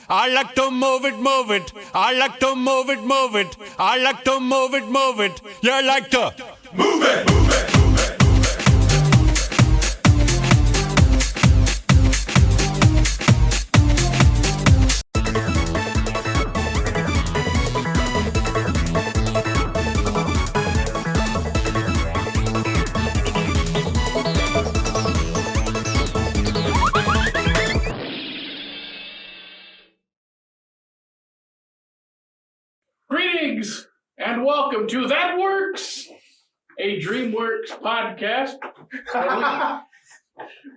I like to move it, move it. I like to move it, move it. I like to move it, move it. You like to move it, move it. Greetings and welcome to That Works, a DreamWorks podcast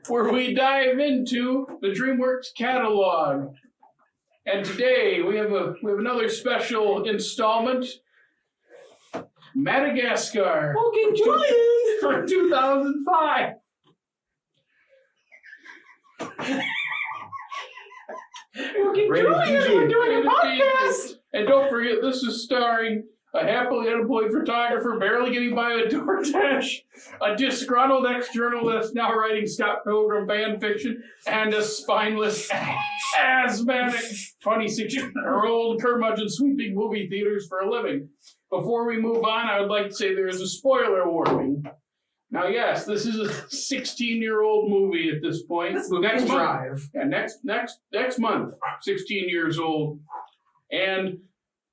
where we dive into the DreamWorks catalog. And today we have another special installment, Madagascar. Okay, Julian! For 2005. Okay, Julian, we're doing a podcast! And don't forget, this is starring a happily unemployed photographer barely getting by a DoorDash, a disgruntled ex-journalist now writing Scott Pilgrim fan fiction, and a spineless, asthmatic 26-year-old curmudgeon sweeping movie theaters for a living. Before we move on, I would like to say there is a spoiler warning. Now, yes, this is a 16-year-old movie at this point. This movie next can month, drive. Yeah, next month, 16 years old. And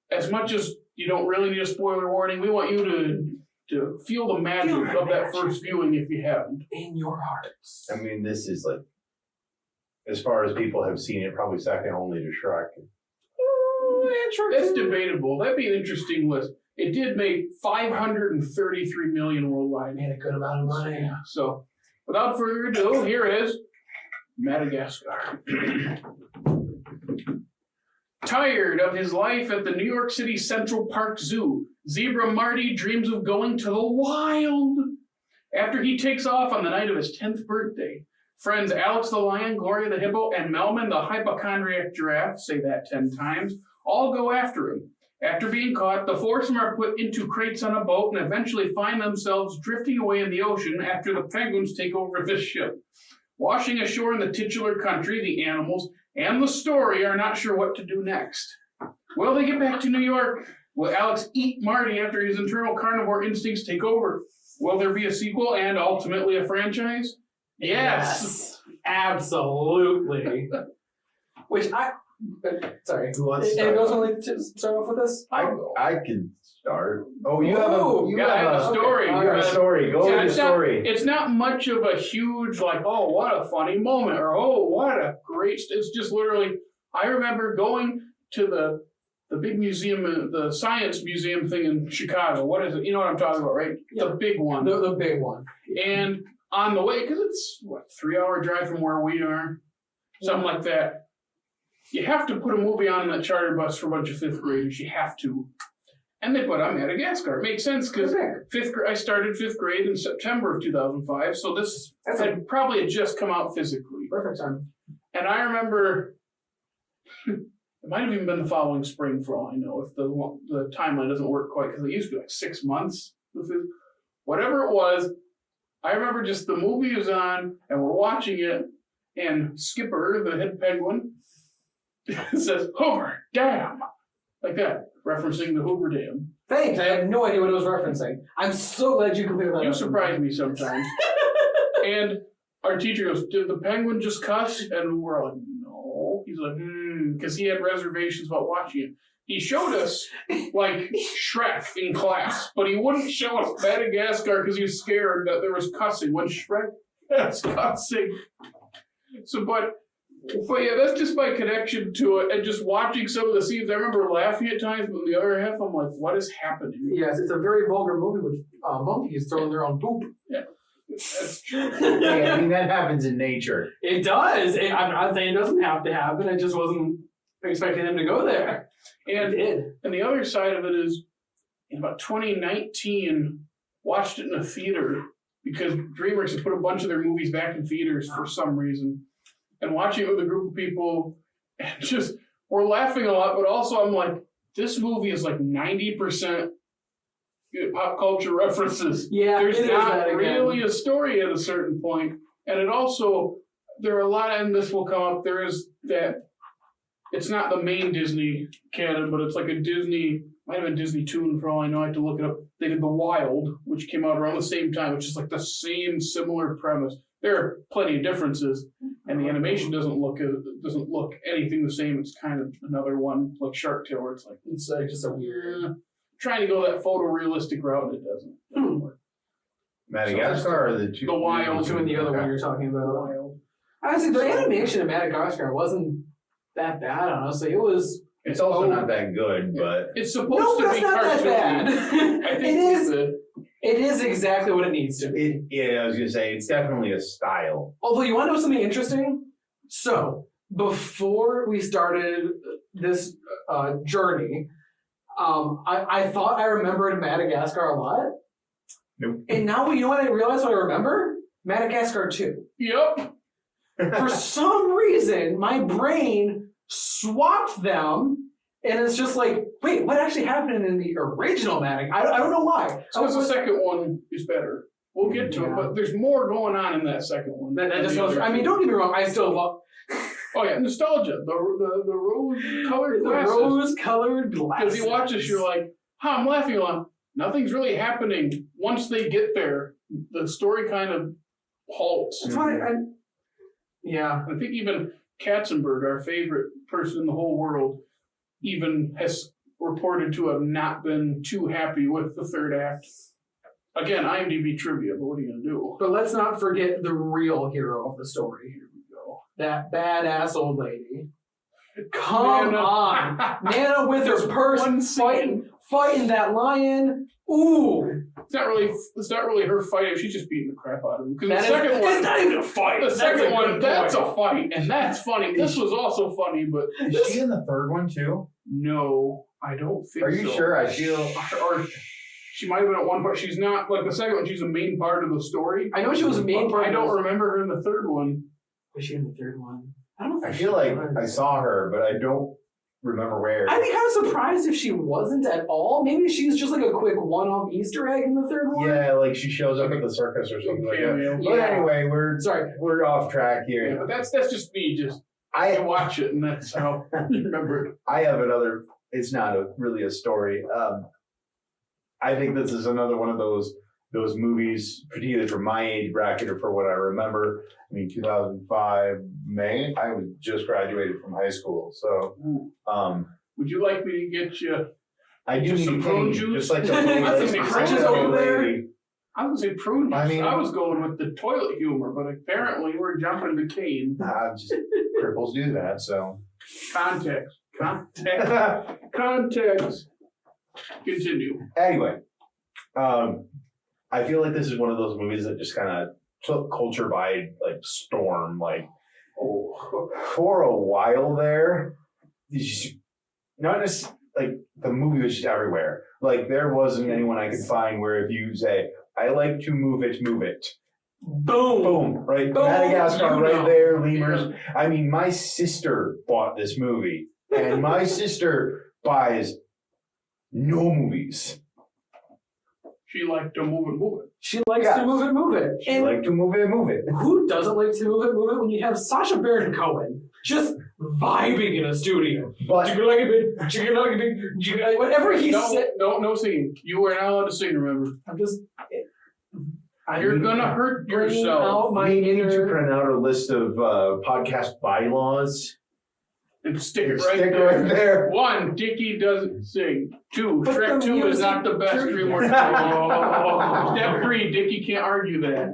as much as you don't really need a spoiler warning, we want you to feel the magic of that first viewing if you haven't. In your hearts. I mean, this is like, as far as people have seen it, probably second only to Shrek. That's debatable. That'd be an interesting list. It did make $533 million worldwide. Made a good amount of money. Yeah. So, without further ado, here is Madagascar. Tired of his life at the New York City Central Park Zoo, Zebra Marty dreams of going to the wild. After he takes off on the night of his 10th birthday, friends Alex the lion, Gloria the hippo, and Melman the hypochondriac giraffe, say that 10 times, all go after him. After being caught, the four of them are put into crates on a boat and eventually find themselves drifting away in the ocean after the penguins take over the ship. Washing ashore in the titular country, the animals and the story are not sure what to do next. Will they get back to New York? Will Alex eat Marty after his internal carnivore instincts take over? Will there be a sequel and ultimately a franchise? Yes. Absolutely. Which sorry. Who wants to And start? goes on to start off with this? I can start. Oh, you Ooh, have a story. You have a story. Go with the story. It's not much of a huge, like, oh, what a funny moment, or oh, what a great... It's just literally, I remember going to the big museum, the science museum thing in Chicago. What is it? You know what I'm talking about, right? Yeah. The big one. The big one. And on the way, because it's, 3-hour drive from where we are, something like that. You have to put a movie on in that charter bus for a bunch of fifth graders. You have to. And they put on Madagascar. It makes sense because I started fifth grade in September of 2005, so this had probably just come out physically. Perfect time. And I remember, it might have even been the following spring for all I know, if the timeline doesn't work quite, because it used to be like 6 months. Whatever it was, I remember just the movie was on, and we're watching it, and Skipper, the head penguin, says, Hoover Dam, like that, referencing the Hoover Dam. Thanks. I had no idea what it was referencing. I'm so glad you completed that. You surprise me sometimes. And our teacher goes, did the penguin just cuss? And we're like, no. He's like, because he had reservations about watching it. He showed us, like, Shrek in class, but he wouldn't show us Madagascar because he was scared that there was cussing when Shrek has cussing. So, but yeah, that's just my connection to it, and just watching some of the scenes. I remember laughing at times, but the other half, I'm like, what is happening? Yes, it's a very vulgar movie with monkeys throwing their own poop. Yeah, that's true. Yeah, I mean, that happens in nature. It does. I'm not saying it doesn't have to happen. I just wasn't expecting them to go there. And the other side of it is, in about 2019, watched it in a theater because DreamWorks had put a bunch of their movies back in theaters for some reason. And watching it with a group of people, and just, we're laughing a lot, but also I'm like, this movie is like 90% pop culture references. Yeah, there's not really a story at a certain point. And it also, there are a lot, and this will come up, there is that It's not the main Disney canon, but it's like a Disney, might have been Disney Toon for all I know. I have to look it up. They did The Wild, which came out around the same time, which is like the same similar premise. There are plenty of differences, and the animation doesn't look anything the same. It's kind of another one like Shark Tale, where it's like just a weird. Trying to go that photorealistic route, it doesn't work. Madagascar or the two? The Wild. Two and the other one you're talking The about. Wild. Honestly, the animation in Madagascar wasn't that bad. Honestly, it was. It's also not that good, but It's supposed to be cartoony. bad. I think It is. it's It is exactly what it needs to be. yeah, I was gonna say it's definitely a style. Although, you want to know something interesting? So, before we started this journey, I thought I remembered Madagascar a lot. Nope. And now, you know what I realized what I remember? Madagascar 2. Yep. For some reason, my brain swapped them, and it's just like, wait, what actually happened in the original Madagascar? I don't know why. So the second one is better. We'll get to it, but there's more going on in that second one. That just goes, I mean, don't get me wrong, I still love Oh yeah, nostalgia. The rose-colored the glasses. rose-colored glasses. Because you watch this, you're like, I'm laughing a lot. Nothing's really happening. Once they get there, the story kind of halts. That's why yeah. I think even Katzenberg, our favorite person in the whole world, even has reported to have not been too happy with the third act. Again, IMDb trivia, but what are you going to do? But let's not forget the real hero of the story. Here we go. That badass old lady. Come on. Nana with her purse fighting that lion. Ooh. It's not really her fighting. She's just beating the crap out of him. Because the second one, it's not even a fight. The second one, that's a fight, and that's funny. This was also funny, but Is she in the third one too? no, I don't think so. Are you sure? I feel. Or she might have been at one part. She's not like the second one. She's a main part of the story. I know she was a main part. I don't remember her in the third one. Was she in the third one? I don't know. I feel like I saw her, but I don't remember where. I'd be kind of surprised if she wasn't at all. Maybe she's just like a quick one-off Easter egg in the third one. Yeah, like she shows up at the circus or something like that. Cameo. But anyway, Sorry. we're off track here. Yeah, but that's just me. Just I watch it, and that's how you remember it. I have another. It's not really a story. I think this is another one of those movies, particularly for my age bracket or for what I remember. I mean, 2005 May. I was just graduated from high school, so. Would you like me to get you? I do Just need some prune cane, juice? just like the Crunches over there. I was gonna say prune juice. I mean- I was going with the toilet humor, but apparently we're jumping to cane. Just cripples do that, so. Context. Continue. Anyway, I feel like this is one of those movies that just kind of took culture by like storm. Like, for a while there, not just like the movie was just everywhere. Like there wasn't anyone I could find where if you say, "I like to move it," Boom. boom, right? Boom. Madagascar, You right know. there, lemurs. I mean, my sister bought this movie, and my sister buys no movies. She liked to move it. She likes Yeah. to move it. She And like to move it. who doesn't like to move it when you have Sacha Baron Cohen just vibing in a studio? But Whatever he No, said. no singing. You are not allowed to sing, remember. I'm just. You're gonna hurt bringing yourself. out my we need to inner. print out a list of podcast bylaws. And stick it Stick right there. right there. 1, Dickey doesn't sing. 2, But Shrek the 2 is music- not the best DreamWorks movie. Step 3, Dickey can't argue that.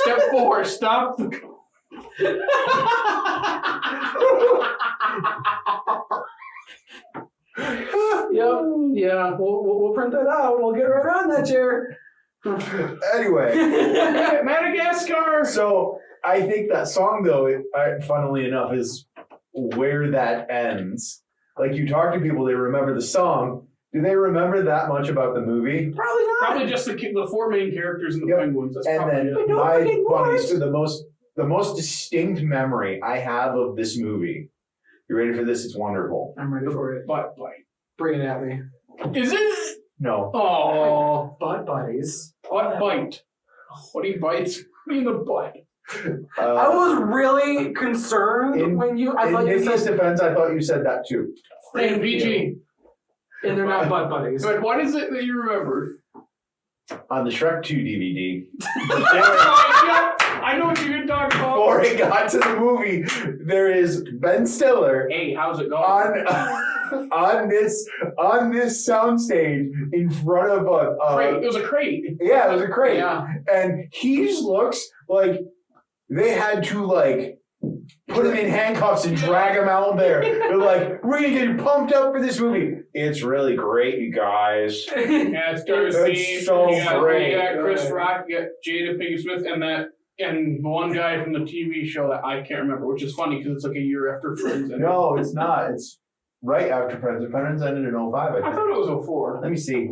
Step 4, stop the... Yep. Yeah. We'll print that out. We'll get right on that, chair. Anyway, Madagascar! so I think that song, though, funnily enough, is where that ends. Like you talk to people, they remember the song. Do they remember that much about the movie? Probably not. Probably just the 4 main characters and the Yep. penguins. That's And probably then it. But don't my forget funny, what? so the most distinct memory I have of this movie. You ready for this? It's wonderful. I'm ready for it. Butt bite. Bring it at me. Is it? No. Oh, Butt buddies. butt bite. What he bites in the butt. I was really concerned when you. I thought you Dickey's said. defense, I thought you said that too. Thank PG. you. And they're not butt buddies. But what is it that you remember? On the Shrek 2 DVD. I know what you're talking about. Before it got to the movie, there is Ben Stiller Hey, how's it going? on this soundstage in front of a crate. It was a crate. Yeah, it was a crate. Yeah. And he just looks like they had to like put him in handcuffs and drag him out there. They're like, we're gonna get you pumped up for this movie. It's really great, you guys. Yeah, it's Darcy. It's so great. You got Chris Rock, you got Jada Pinkett Smith, and one guy from the TV show that I can't remember, which is funny because it's like a year after Friends ended. No, it's not. It's right after Friends. Friends ended in 05, I think. I thought it was 04. Let me see.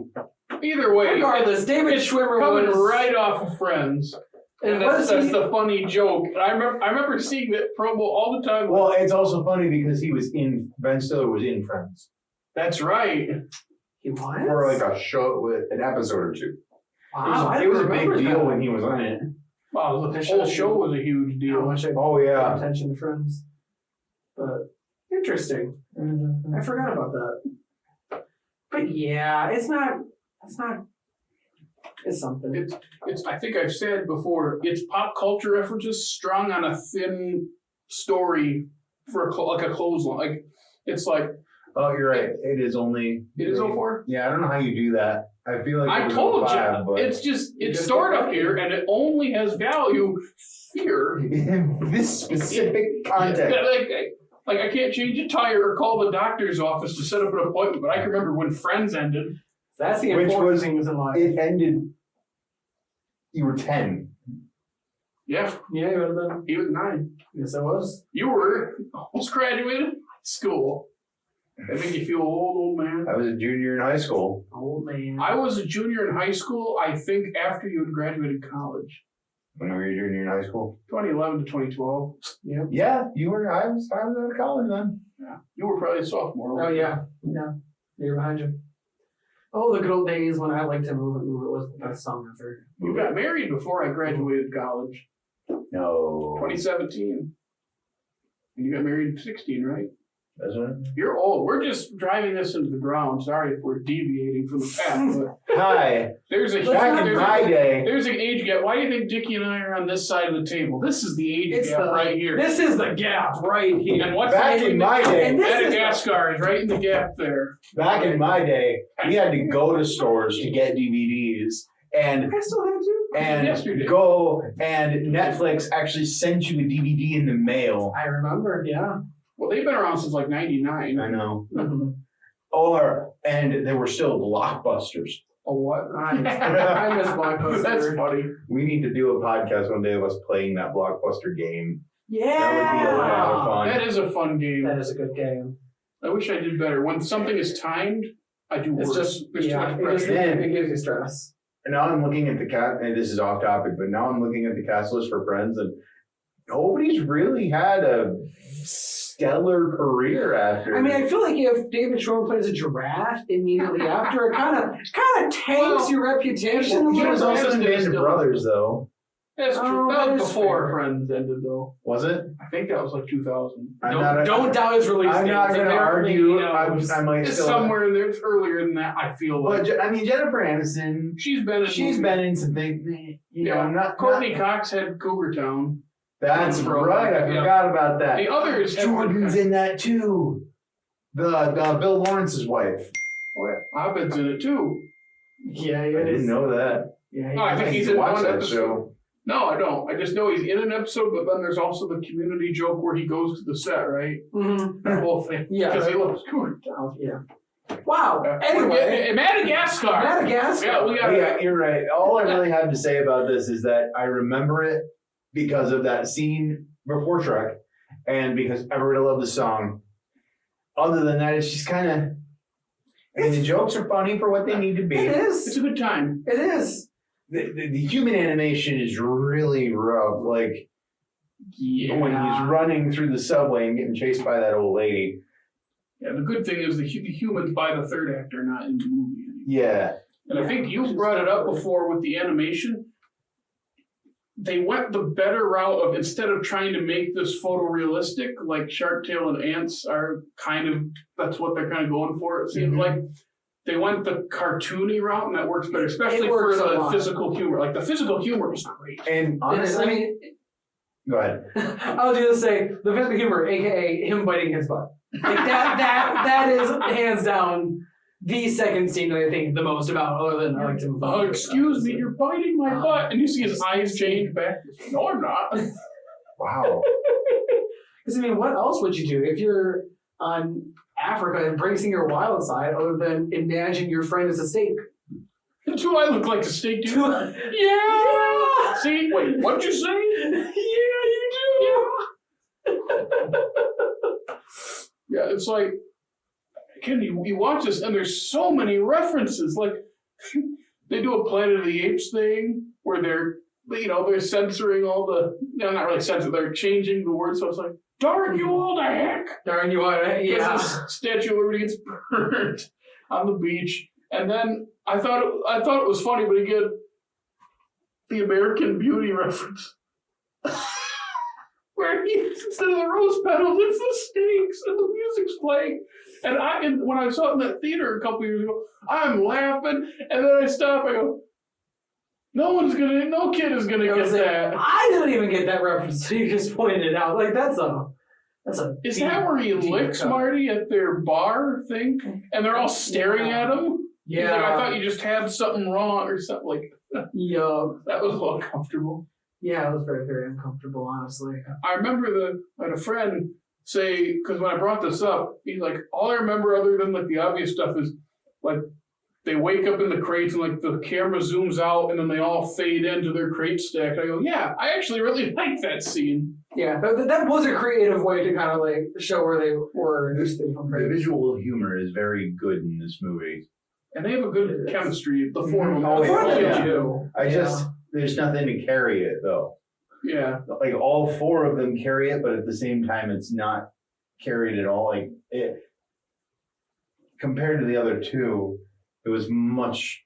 Either way, Regardless, David it's Schwimmer coming was right off of Friends. And that's the funny joke. I remember seeing that promo all the time. Well, it's also funny because Ben Stiller was in Friends. That's right. He was? For like a show, with an episode or two. Wow, It was a big remember deal that. when he was on it. Wow, the whole show was a huge How deal. much I Oh, paid yeah. attention to Friends. But interesting. I forgot about that. But yeah, it's something. It's. I think I've said before. It's pop culture references strung on a thin story for like a clothesline. Like it's like. Oh, you're right. It is only. It is 04? Yeah, I don't know how you do that. I feel like I it was told 05, you. but It's just it's stored up here, and it only has value here. in this specific context. Like I can't change a tire or call the doctor's office to set up an appointment, but I can remember when Friends ended. That's the Which important was- thing in life. It ended. You were 10. Yeah, Yeah, you would have been. he was 9. Yes, I was. You were almost graduated school. That make you feel old man. I was a junior in high school. Old man. I was a junior in high school, I think after you had graduated college. When were you junior in high school? 2011 to 2012. Yeah, you were. I was out of college then. Yeah. You were probably a sophomore. Oh, yeah. Yeah. You're behind you. Oh, the good old days when I liked to move it was the best song ever. You got married before I graduated college. No. 2017. And you got married at 16, right? Isn't it? You're old. We're just driving this into the ground. Sorry if we're deviating from the path, but Hi. there's a Back in my day. there's an age gap. Why do you think Dickey and I are on this side of the table? This is the age It's gap the- right here. This is the gap right here. And what's Back in my day. And this is the- Madagascar is right in the gap there. Back in my day, we had to go to stores to get DVDs, and I still have to. Yesterday. go and Netflix actually sent you a DVD in the mail. I remember, yeah. Well, they've been around since like '99. I know. Mhm. And there were still Blockbusters. Oh, what? I miss Blockbuster. That's funny. We need to do a podcast one day of us playing that Blockbuster game. Yeah. That would be a lot of fun. That is a fun game. That is a good game. I wish I did better. When something is timed, I do worse. It's just, There's yeah, too much it, pressure. it gives you stress. And now I'm looking at the cast, and this is off topic, but now I'm looking at the cast list for Friends, and nobody's really had a stellar career after. I mean, I feel like if David Schwimmer plays a giraffe immediately after, it kind of tanks your reputation. he a was little also bit. in Band of Brothers, though. That's true. Oh, That that was is before fair. Friends ended, though. Was it? I think that was like 2000. Don't doubt his release I'm date. not It's going to apparently, argue. you know, I might It's still. somewhere in there. It's earlier than that, I feel like. But I mean, Jennifer Aniston. She's been in She's been in some things. You know, Yeah. not Courtney Cox had Cougar Town. That's For a right. I while, yeah. forgot about that. The others have- Jordan's in that too. The Bill Lawrence's wife. Oh, yeah. Abed's in it too. Yeah, I didn't know that. Yeah, Oh, I think he's to in watch one that episode. show. No, I don't. I just know he's in an episode, but then there's also the Community joke where he goes to the set, right? Mm-hmm. The whole thing. Yeah. Because he loves Cougar Town. Yeah. Wow. Yeah. Anyway, Madagascar. Madagascar. Yeah, we got Yeah, you're right. All I really have to say about this is that I remember it because of that scene before Shrek, and because everybody loved the song. Other than that, it's just kind of. I mean, the jokes are funny for what they need to be. It It's is. a good time. It is. The human animation is really rough. Like Yeah. when he's running through the subway and getting chased by that old lady. Yeah, the good thing is the humans by the third act are not in the movie anymore. Yeah. And I think you brought it up before with the animation. they went the better route of, instead of trying to make this photorealistic, like Shark Tale and Ants are kind of, that's what they're kind of going for, it seems like. They went the cartoony route, and that works better, especially for the physical humor. Like, the physical humor is great. And honestly, I mean, go ahead. I was gonna say the physical humor, aka him biting his butt. Like that is hands down the second scene that I think the most about, other than I like to. Excuse me, you're biting my butt, and you see his eyes change back. No, I'm not. Wow. Because I mean, what else would you do if you're on Africa embracing your wild side, other than imagine your friend as a steak? Do I look like a steak, dude? Yeah. See, wait, what'd you say? Yeah, you do. Yeah, it's like, again, you watch this, and there's so many references. Like, they do a Planet of the Apes thing where they're censoring all the, not really censoring, they're changing the words. So it's like, darn you all to heck! Darn you all to heck, yeah. Because the Statue of Liberty gets burned on the beach. And then I thought it was funny, but again, the American Beauty reference. Where instead of the rose petals, it's the snakes, and the music's playing. And when I saw it in that theater a couple years ago, I'm laughing, and then I stop. I go, no kid is gonna get that. I didn't even get that reference. So you just pointed it out. Like that's a. Is that where he licks Marty at their bar thing, and they're all staring at him? Yeah. He's like, I thought you just had something wrong or something like. Yeah. That was a little uncomfortable. Yeah, it was very, very uncomfortable, honestly. I remember I had a friend say, because when I brought this up, he's like, all I remember other than like the obvious stuff is like they wake up in the crates and like the camera zooms out and then they all fade into their crate stack. And I go, yeah, I actually really like that scene. Yeah, that was a creative way to kind of like show where they were. The visual humor is very good in this movie. And they have a good chemistry, the four of them. Oh, Yeah. There's nothing to carry it though. Yeah. Like all four of them carry it, but at the same time, it's not carried at all. Like it, compared to the other two, it was much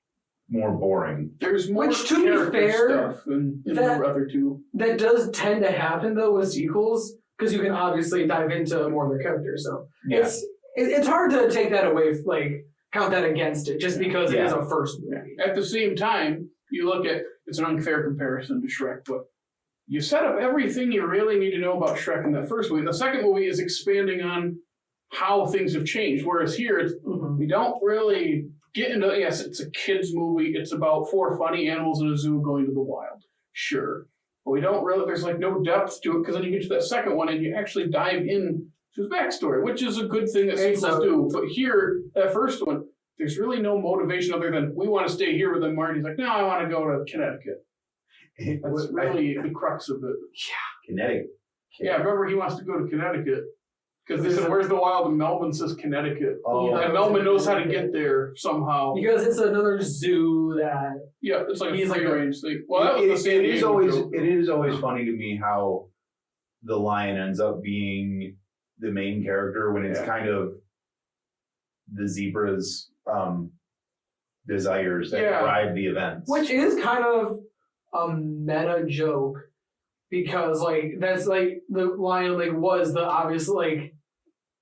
more boring. There's more Which, to be fair, stuff in the other two. That does tend to happen though with sequels, because you can obviously dive into more of their characters. So it's hard to take that away, like count that against it, just because it is a first movie. At the same time, you look at, it's an unfair comparison to Shrek, but you set up everything you really need to know about Shrek in that first movie. The second movie is expanding on how things have changed, whereas here it's, we don't really get into, yes, it's a kid's movie. It's about four funny animals in a zoo going to the wild. Sure. But we don't really, there's like no depth to it, because then you get to that second one and you actually dive in to his backstory, which is a good thing that sequels do. But here, that first one, there's really no motivation other than we want to stay here, but then Marty's like, no, I want to go to Connecticut. That's really the crux of it. Yeah, Connecticut. Yeah, remember he wants to go to Connecticut. Because they said, where's the wild? And Melvin says Connecticut. Oh, and Melvin knows how to get there somehow. Because it's another zoo that... Yeah, it's like a free range thing. Well, that was it is always funny to me how the lion ends up being the main character when it's kind of the zebra's desires that drive the events. Which is kind of a meta joke, because like that's like the lion like was the obvious, like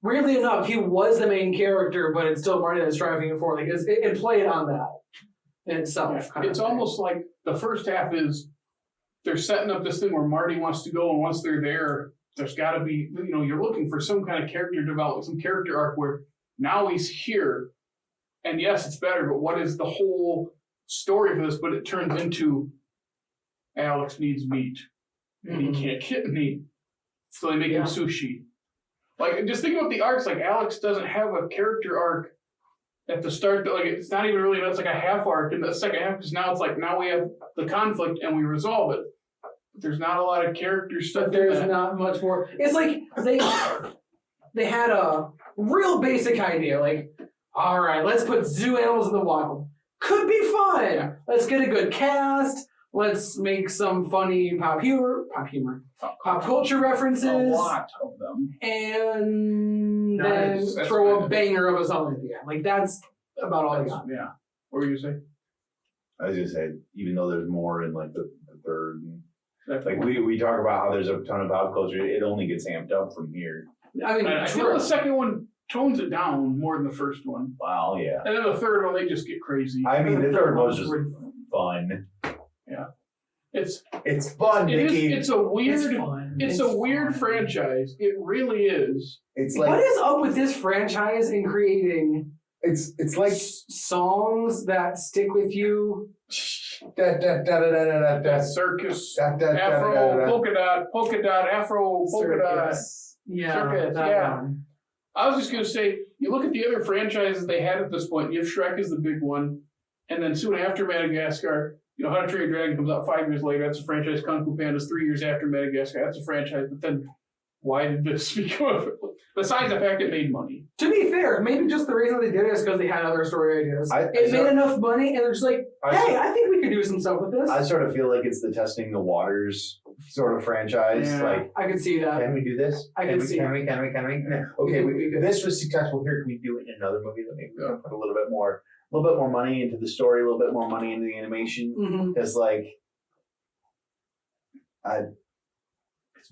weirdly enough he was the main character, but it's still Marty that's driving it forward. Like it played on that in itself. It's almost like the first half is they're setting up this thing where Marty wants to go, and once they're there, there's got to be, you're looking for some kind of character development, some character arc where now he's here, and yes, it's better, but what is the whole story for this? But it turns into Alex needs meat, and he can't get meat, so they make him sushi. Like, just think about the arcs. Like, Alex doesn't have a character arc at the start. Like, it's not even really, it's like a half arc in the second half, because now it's like, now we have the conflict and we resolve it. But there's not a lot of character stuff. But there's not much more. It's like they had a real basic idea, like, all right, let's put zoo animals in the wild. Could be fun. Yeah. Let's get a good cast. Let's make some funny pop culture references. A lot of them. And then throw a banger of a song at the end. Like, that's about all I got. Yeah. What were you saying? I was going to say, even though there's more in like the third. Like we talk about how there's a ton of pop culture. It only gets amped up from here. I mean, I feel the second one tones it down more than the first one. Wow, yeah. And then the third one, they just get crazy. I mean, the third one was just fun. Yeah. It's fun, Dickey. it's a weird fun. It's a weird franchise. It really is. It's like what is up with this franchise in creating it's like songs that stick with you? That circus, afro, polka dot, afro, polka dot. Yeah, circus, that yeah. one. I was just gonna say, you look at the other franchises they had at this point. You have Shrek is the big one, and then soon after Madagascar, How to Train Your Dragon comes out 5 years later. That's a franchise. Kung Fu Panda's 3 years after Madagascar. That's a franchise. But then, why did this become of it? Besides the fact it made money. To be fair, maybe just the reason they did it is because they had other story ideas. It made sort- enough money, and they're just like, hey, I think we could do some stuff with this. I sort of feel like it's the testing the waters sort of franchise. Yeah. Like, I could see that. can we do this? I can see Can we? No. Okay, this was successful. Here, can we do it in another movie that maybe we can put a little bit more money into the story, a little bit more money into the animation? Mm-hmm. Because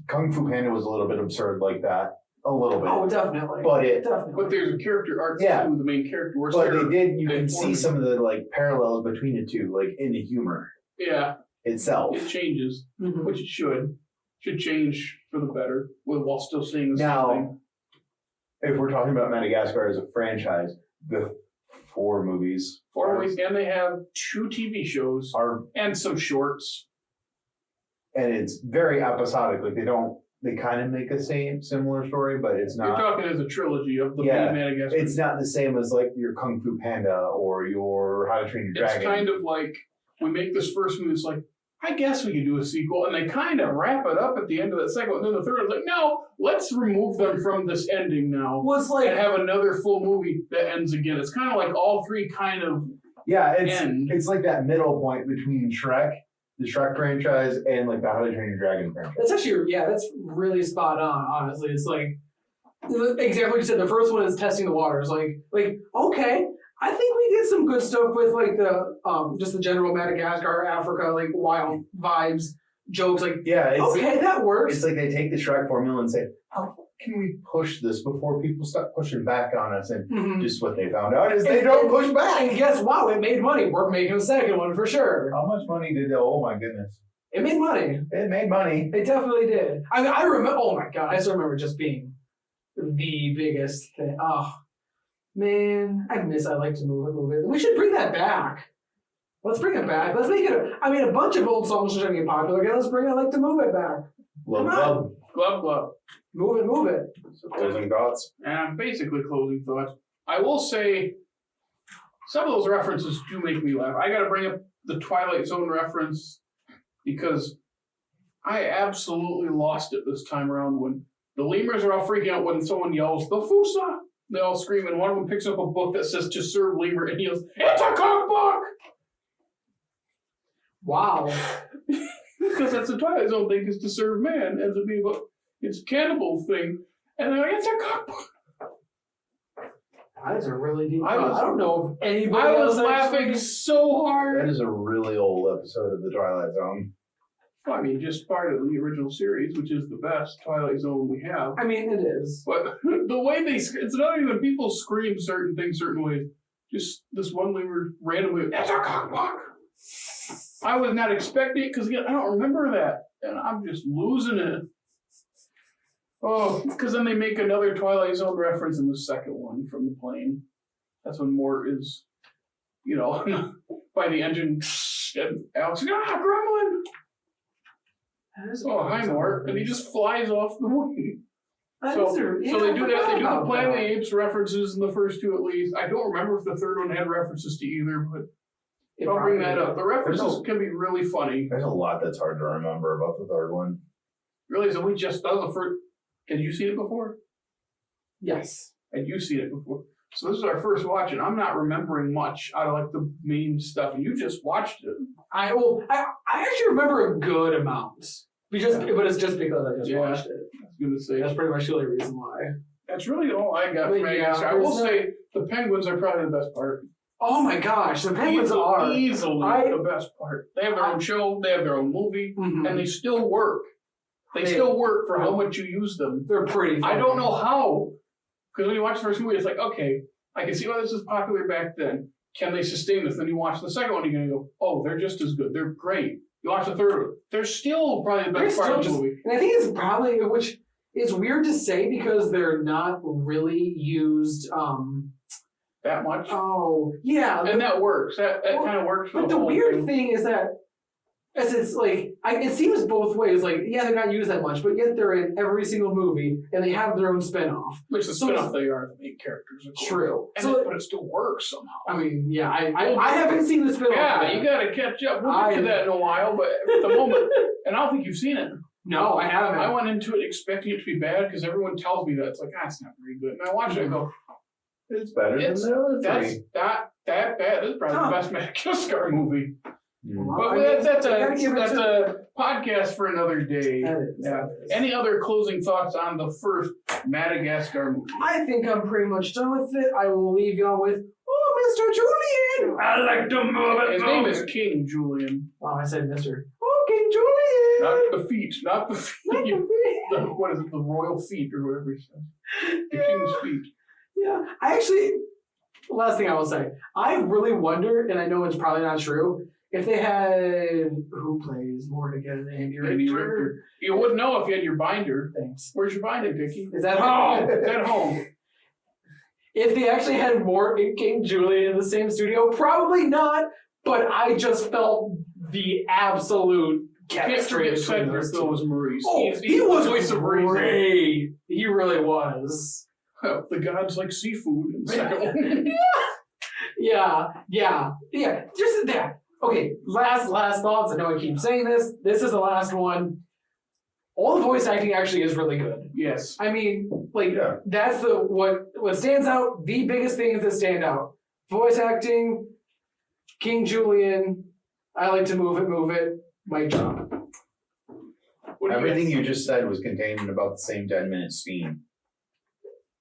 Kung Fu Panda was a little bit absurd like that, a little bit. Oh, definitely. But But there's a character arc Yeah. too. The main character. Where but Sarah- they did. You they can see formed- some of the parallels between the two, in the humor Yeah, itself. it changes, Mhm. which it should. Should change for the better, while still saying the Now, same thing. If we're talking about Madagascar as a franchise, the 4 movies 4 are, movies, and they have 2 TV shows are and some shorts. and it's very episodic. They kind of make a similar story, but it's You're not. talking as a trilogy of the Yeah, main Madagascar. It's not the same as your Kung Fu Panda or your How to Train Your It's Dragon. kind of like we make this first movie. It's like, I guess we could do a sequel, and they kind of wrap it up at the end of that second one. And then the third one's like, no, let's remove them from this ending now Well, it's and have another full movie that ends again. It's kind of like all 3 kind of end. It's like that middle point between Shrek, the Shrek franchise, and the How to Train Your Dragon franchise. That's actually, that's really spot on, honestly. It's like, the example you said, the first one is testing the waters. Okay, I think we did some good stuff with the just the general Madagascar, Africa, wild vibes, jokes. Okay, that works. It's like they take the Shrek formula and say, how can we push this before people start pushing back on us? And Mhm. just what they found out is they don't push back. And guess what? It made money. We're making a second one for sure. How much money did oh my goodness. It made money. It made money. It definitely did. I mean, I remember. Oh my god, I still remember just being the biggest thing. Oh man, I like to move it. We should bring that back. Let's bring it back. Let's make it. A bunch of old songs are going to get popular again. Let's bring it. To move it back. Love, Come on. love. Glove glove. Move it. Closing thoughts. And basically closing thoughts. I will say some of those references do make me laugh. I got to bring up the Twilight Zone reference because I absolutely lost it this time around when the lemurs are all freaking out when someone yells, the Fusa! They all scream, and one of them picks up a book that says to serve lemur, and he yells, it's a cookbook! Wow. Because that's the Twilight Zone thing, is to serve man, as a people. It's a cannibal thing. And they're like, it's a cookbook! That is a really deep. I don't know if anybody. I was else laughing actually- so hard. That is a really old episode of the Twilight Zone. Well, I mean, just part of the original series, which is the best Twilight Zone we have. I mean, it is. But the way it's not even people scream certain things certain ways. Just this one lemur randomly, that's a cookbook! I was not expecting it because, again, I don't remember that. And I'm just losing it. Oh, because then they make another Twilight Zone reference in the second one from the plane. That's when Mort is, by the engine. And Alex, gremlin! Oh, hi, Mort. And he just flies off the wing. So they do that. They do the Planet of the Apes references in the first 2 at least. I don't remember if the third one had references to either, but I'll bring that up. The references can be really funny. There's a lot that's hard to remember about the third one. Really, so that was the first. Had you seen it before? Yes. Had you seen it before? So this is our first watch, and I'm not remembering much out of the main stuff, and you just watched it. I actually remember a good amount. But it's just because I just watched it. I was gonna say That's pretty much the only reason why. that's really all I got from But it. yeah, I will there's say the penguins are probably the best part. Oh my gosh, the penguins are easily the best part. They have their own show, they have their own movie, and they still work. They still work for how much you use them. They're pretty funny. I don't know how. Because when you watch the first movie, it's like, okay, I can see why this was popular back then. Can they sustain this? Then you watch the second one, you're going to go, oh, they're just as good. They're great. You watch the third one, they're still probably the best part of the movie. And I think it's probably, which is weird to say because they're not really used that much. Oh, yeah. And that works. That kind of works. But the weird thing is that, as it's like, it seems both ways. Like, yeah, they're not used that much, but yet they're in every single movie, and they have their own spin-off. Which the spin-off, they are the main characters, of course. True. But it still works somehow. I mean, yeah, I haven't seen the spin-off. Yeah, you got to catch up. We'll get to that in a while, but at the moment, and I don't think you've seen it. No, I haven't. I went into it expecting it to be bad because everyone tells me that. It's like, it's not very good. And I watch it and go, it's better than the other three. That bad. This is probably the best Madagascar movie. Well, but that's a podcast for another day. Yeah. Any other closing thoughts on the first Madagascar movie? I think I'm pretty much done with it. I will leave y'all with, oh, Mr. Julian. I like to move it. His name is King Julian. Oh, I said Mr. Oh, King Julian. Not the feet. Not the feet. Not the feet. What is it? The royal feet or whatever he says. The king's feet. Yeah. I actually, last thing I will say, I really wonder, and I know it's probably not true, if they had, who plays Moerdyke and Andy Richter? You wouldn't know if you had your binder. Thanks. Where's your binder, Dickey? Is that home? It's at home. If they actually had more King Julian in the same studio, probably not, but I just felt the absolute chemistry between those two. Was Maurice. Oh, he was voice of great. He really was. Well, the gods like seafood in the second one. Yeah. Just that. Okay, last thoughts. I know I keep saying this. This is the last one. All the voice acting actually is really good. Yes. I mean, that's what stands out. The biggest things that stand out: voice acting, King Julian. I like to move it. Mic drop. Everything you just said was contained in about the same 10-minute scene.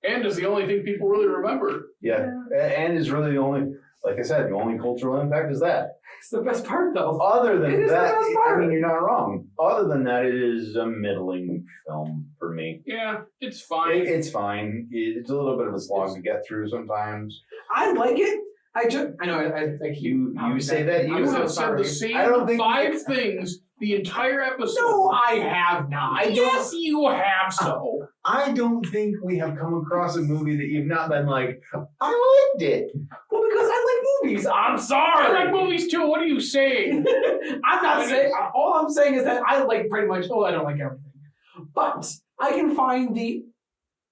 And is the only thing people really remember. Yeah, and is really the only, like I said, the only cultural impact is that. It's the best part, though. Other than that, I mean, you're not wrong. Other than that, it is a middling film for me. Yeah, it's fine. It's fine. It's a little bit of a slog to get through sometimes. I like it. I know. I you say that you have said the same I don't think 5 things the entire episode. No, I have not. Yes, you have so. I don't think we have come across a movie that you've not been like, I liked it. Well, because I like movies. I'm sorry. I like movies too. What are you saying? I'm not saying. All I'm saying is that I like pretty much. Oh, I don't like everything, but I can find the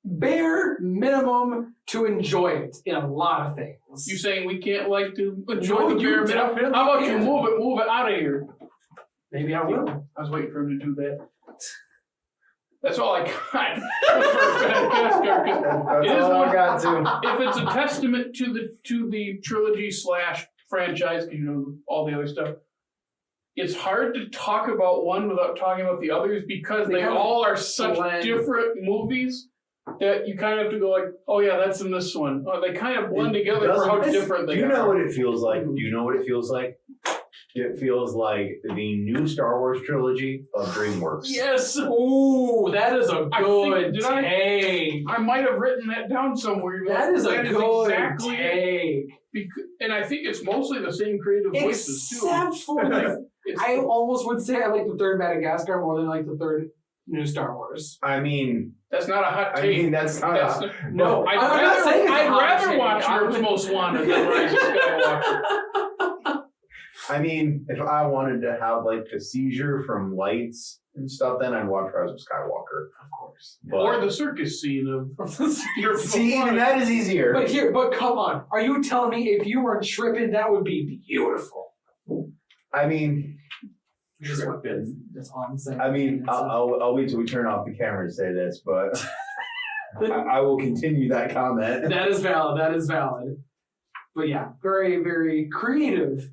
bare minimum to enjoy it in a lot of things. You saying we can't like to enjoy the bare minimum? Definitely How about can. you move it out of here? Maybe I will. I was waiting for him to do that. That's all I got for Madagascar. That's all I got too. If it's a testament to the trilogy / franchise, because you know all the other stuff, it's hard to talk about one without talking about the others because they all are such different movies that you kind of have to go like, oh yeah, that's in this one. Oh, they kind of blend together for how different they are. Do you know what it feels like? Do you know what it feels like? It feels like the new Star Wars trilogy of DreamWorks. Yes. Ooh, that is a good take. I might have written that down somewhere. That is a good take. And I think it's mostly the same creative voices too. Except for I almost would say I like the third Madagascar more than like the third new Star Wars. I mean, that's not a hot take. I mean, that's not. No, I'd rather watch Europe's Most Wanted than Rise of Skywalker. I mean, if I wanted to have like a seizure from lights and stuff, then I'd watch Rise of Skywalker, of course. But, or the circus scene of see, even that is easier. But come on, are you telling me if you were tripping, that would be beautiful? I mean, that's all I'm saying. I mean, I'll wait till we turn off the camera to say this, but I will continue that comment. That is valid. But yeah, very, very creative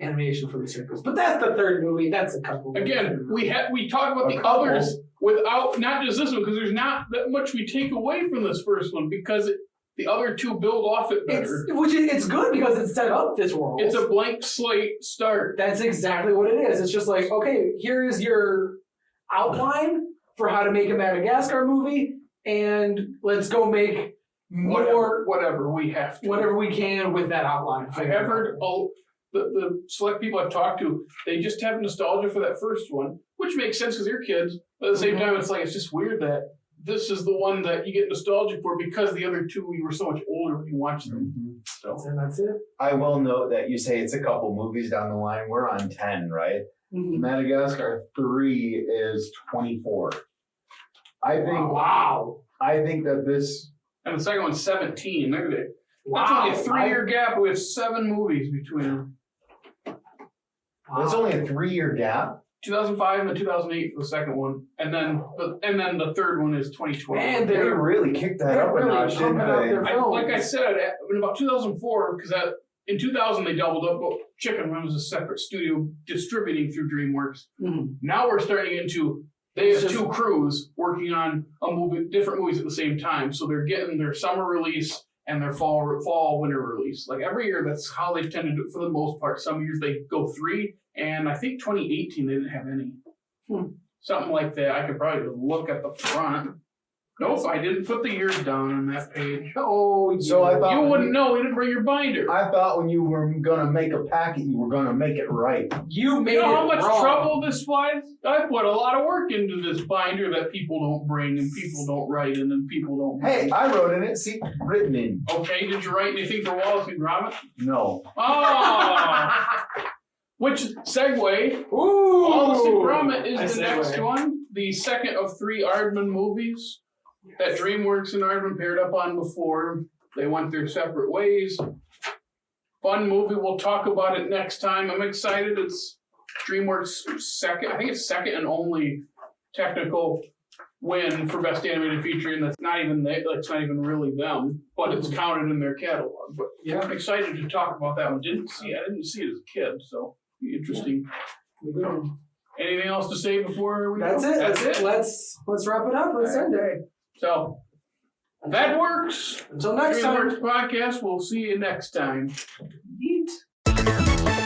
animation for the circus. But that's the third movie. That's a couple. Again, we talk about the others without not just this one because there's not that much we take away from this first one because The other two build off it better. It's good because it's set up this world. It's a blank slate start. That's exactly what it is. It's just like, okay, here is your outline for how to make a Madagascar movie, and let's go make more whatever we have to. whatever we can with that outline. I have heard the select people I've talked to, they just have nostalgia for that first one, which makes sense because they're kids. But at the same time, it's just weird that this is the one that you get nostalgic for because the other two you were so much older when you watched them. So And that's it. I will note that you say it's a couple movies down the line. We're on 10, right? Mm-hmm. Madagascar 3 is 24. I think that this. And the second one's 17. Look at it. Wow. That's only a 3-year gap with 7 movies between them. That's only a 3-year gap. 2005 and 2008 for the second one, and then the third one is 2012. Man, They really kicked that up a notch, didn't they? Like I said, in about 2004, because in 2000 they doubled up. But Chicken Run was a separate studio distributing through DreamWorks. Mm-hmm. Now we're starting into they have 2 crews working on different movies at the same time. So they're getting their summer release and their fall winter release. Like every year, that's how they've tended to do it for the most part. Some years they go 3, and I think 2018 they didn't have any. Something like that. I could probably just look at the front. Nope, I didn't put the years down on that page. Oh, So I thought you wouldn't know. You didn't bring your binder. I thought when you were gonna make a packet, you were gonna make it right. you made You know how it much wrong. trouble this was? I put a lot of work into this binder that people don't bring and people don't write in and people don't bring. Hey, I wrote in it. See, written in. Okay, did you write anything for Wallace and Gromit? No. Oh! Which segue, Ooh, Wallace and Gromit is I the segue. next one. The second of 3 Aardman movies that DreamWorks and Aardman paired up on before. They went their separate ways. Fun movie. We'll talk about it next time. I'm excited. It's DreamWorks' second, I think it's second and only technical win for Best Animated Feature, and that's not even really them, but it's counted in their catalog. But Yeah. I'm excited to talk about that one. I didn't see it as a kid, so be interesting. Anything else to say before we That's go? it. That's it. Let's wrap it up. Let's end it. So that works. Until next time. DreamWorks Podcast. We'll see you next time. Yeet.